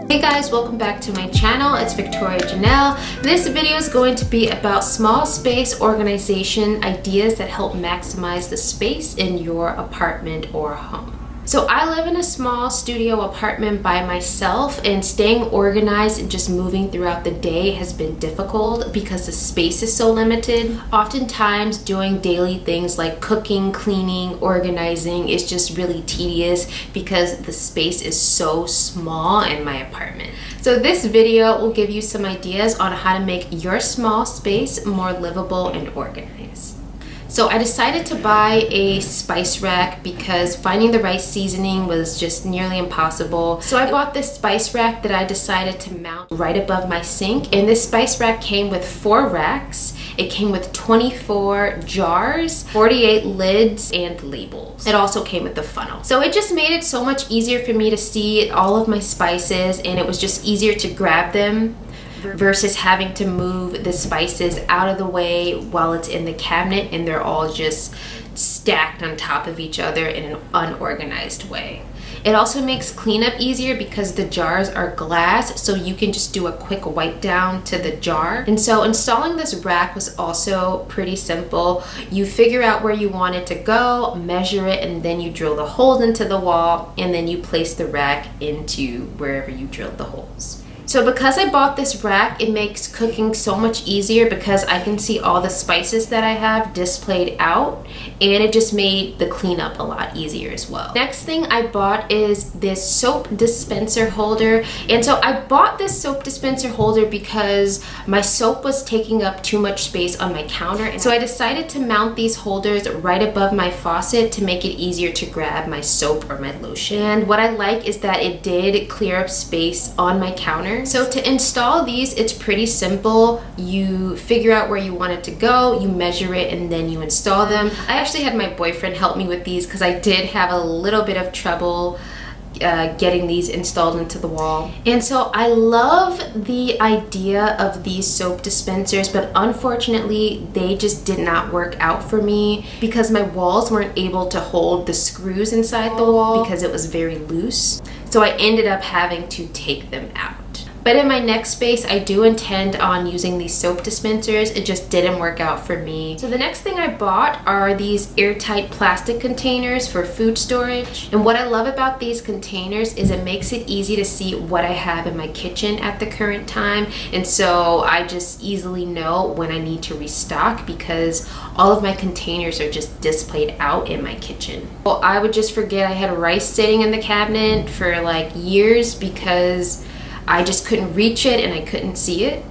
Hey guys, welcome back to my channel. It's Victoria Janelle. This video is going to be about small space organization ideas that help maximize the space in your apartment or home. So I live in a small studio apartment by myself, and staying organized and just moving throughout the day has been difficult because the space is so limited. Oftentimes doing daily things like cooking, cleaning, organizing is just really tedious because the space is so small in my apartment. So this video will give you some ideas on how to make your small space more livable and organized. So I decided to buy a spice rack because finding the right seasoning was just nearly impossible. So I bought this spice rack that I decided to mount right above my sink. And this spice rack came with 4 racks. It came with 24 jars, 48 lids, and labels. It also came with the funnel. So it just made it so much easier for me to see all of my spices, and it was just easier to grab them versus having to move the spices out of the way while it's in the cabinet and they're all just stacked on top of each other in an unorganized way. It also makes cleanup easier because the jars are glass, so you can just do a quick wipe down to the jar. And so installing this rack was also pretty simple. You figure out where you want it to go, measure it, and then you drill the holes into the wall, and then you place the rack into wherever you drilled the holes. So because I bought this rack, it makes cooking so much easier because I can see all the spices that I have displayed out, and it just made the cleanup a lot easier as well. Next thing I bought is this soap dispenser holder. And so I bought this soap dispenser holder because my soap was taking up too much space on my counter. And so I decided to mount these holders right above my faucet to make it easier to grab my soap or my lotion. And what I like is that it did clear up space on my counter. So to install these, it's pretty simple. You figure out where you want it to go, you measure it, and then you install them. I actually had my boyfriend help me with these because I did have a little bit of trouble getting these installed into the wall. And so I love the idea of these soap dispensers, but unfortunately they just did not work out for me because my walls weren't able to hold the screws inside the wall because it was very loose. So I ended up having to take them out. But in my next space, I do intend on using these soap dispensers. It just didn't work out for me. So the next thing I bought are these airtight plastic containers for food storage. And what I love about these containers is it makes it easy to see what I have in my kitchen at the current time. And so I just easily know when I need to restock because all of my containers are just displayed out in my kitchen. Well, I would just forget I had rice sitting in the cabinet for like years because I just couldn't reach it and I couldn't see it.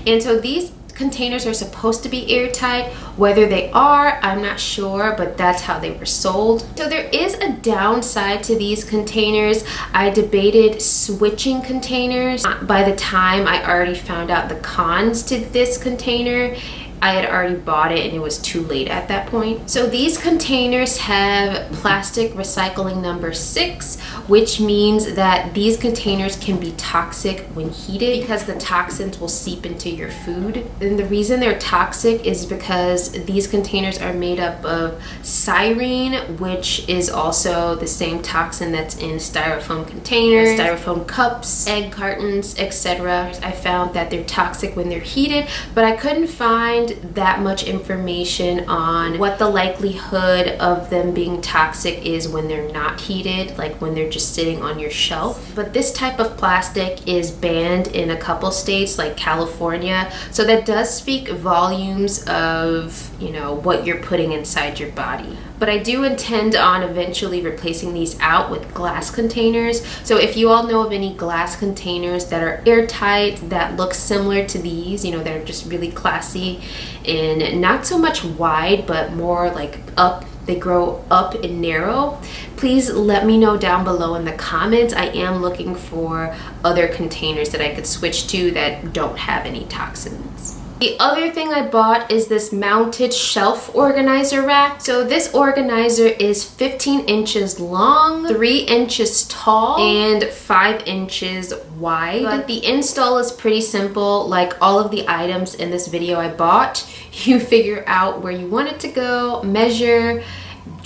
And so these containers are supposed to be airtight. Whether they are, I'm not sure, but that's how they were sold. So there is a downside to these containers. I debated switching containers. By the time I already found out the cons to this container, I had already bought it and it was too late at that point. So these containers have plastic recycling number 6, which means that these containers can be toxic when heated because the toxins will seep into your food. And the reason they're toxic is because these containers are made up of styrene, which is also the same toxin that's in styrofoam containers, styrofoam cups, egg cartons, etc. I found that they're toxic when they're heated, but I couldn't find that much information on what the likelihood of them being toxic is when they're not heated, like when they're just sitting on your shelf. But this type of plastic is banned in a couple states like California, so that does speak volumes of, you know, what you're putting inside your body. But I do intend on eventually replacing these out with glass containers. So if you all know of any glass containers that are airtight, that look similar to these, you know, that are just really classy and not so much wide, but more like up, they grow up and narrow, please let me know down below in the comments. I am looking for other containers that I could switch to that don't have any toxins. The other thing I bought is this mounted shelf organizer rack. So this organizer is 15 inches long, 3 inches tall, and 5 inches wide. But the install is pretty simple. Like all of the items in this video I bought, you figure out where you want it to go, measure,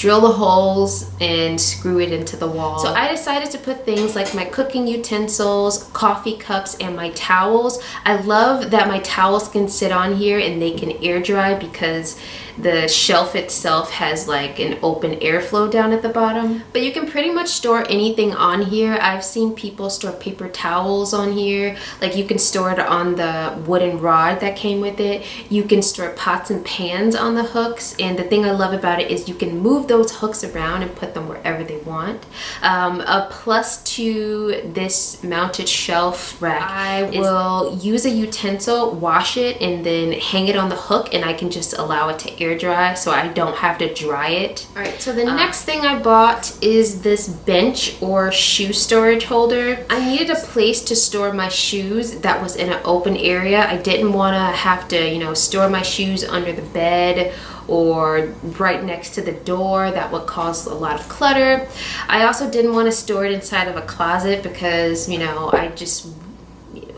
drill the holes and screw it into the wall. So I decided to put things like my cooking utensils, coffee cups, and my towels. I love that my towels can sit on here and they can air dry because the shelf itself has like an open airflow down at the bottom. But you can pretty much store anything on here. I've seen people store paper towels on here. Like you can store it on the wooden rod that came with it. You can store pots and pans on the hooks. And the thing I love about it is you can move those hooks around and put them wherever they want. A plus to this mounted shelf rack, I will use a utensil, wash it, and then hang it on the hook, and I can just allow it to air dry so I don't have to dry it. All right, so the next thing I bought is this bench or shoe storage holder. I needed a place to store my shoes that was in an open area. I didn't want to have to, you know, store my shoes under the bed or right next to the door. That would cause a lot of clutter. I also didn't want to store it inside of a closet because, you know,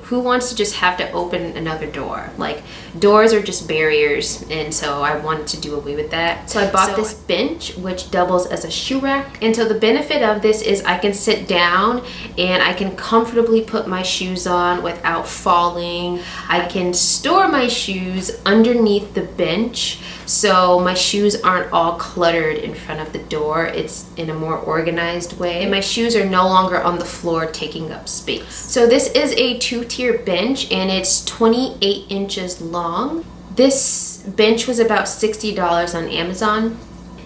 who wants to just have to open another door? Like, doors are just barriers, and so I wanted to do away with that. So I bought this bench, which doubles as a shoe rack. And so the benefit of this is I can sit down and I can comfortably put my shoes on without falling. I can store my shoes underneath the bench, so my shoes aren't all cluttered in front of the door. It's in a more organized way. And my shoes are no longer on the floor taking up space. So this is a 2-tier bench and it's 28 inches long. This bench was about $60 on Amazon.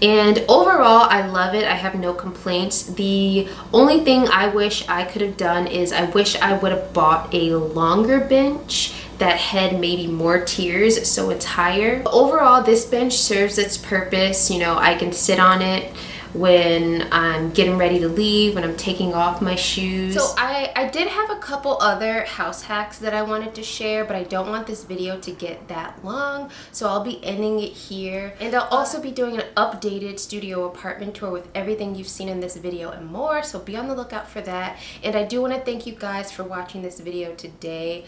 And overall, I love it. I have no complaints. The only thing I wish I could have done is I wish I would have bought a longer bench that had maybe more tiers so it's higher. Overall, this bench serves its purpose. You know, I can sit on it when I'm getting ready to leave, when I'm taking off my shoes. So I did have a couple other house hacks that I wanted to share, but I don't want this video to get that long, so I'll be ending it here. And I'll also be doing an updated studio apartment tour with everything you've seen in this video and more, so be on the lookout for that. And I do want to thank you guys for watching this video today.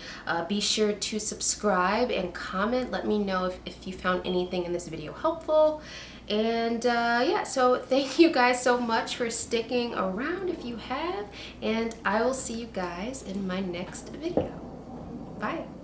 Be sure to subscribe and comment. Let me know if you found anything in this video helpful. And yeah, so thank you guys so much for sticking around if you have, and I will see you guys in my next video. Bye.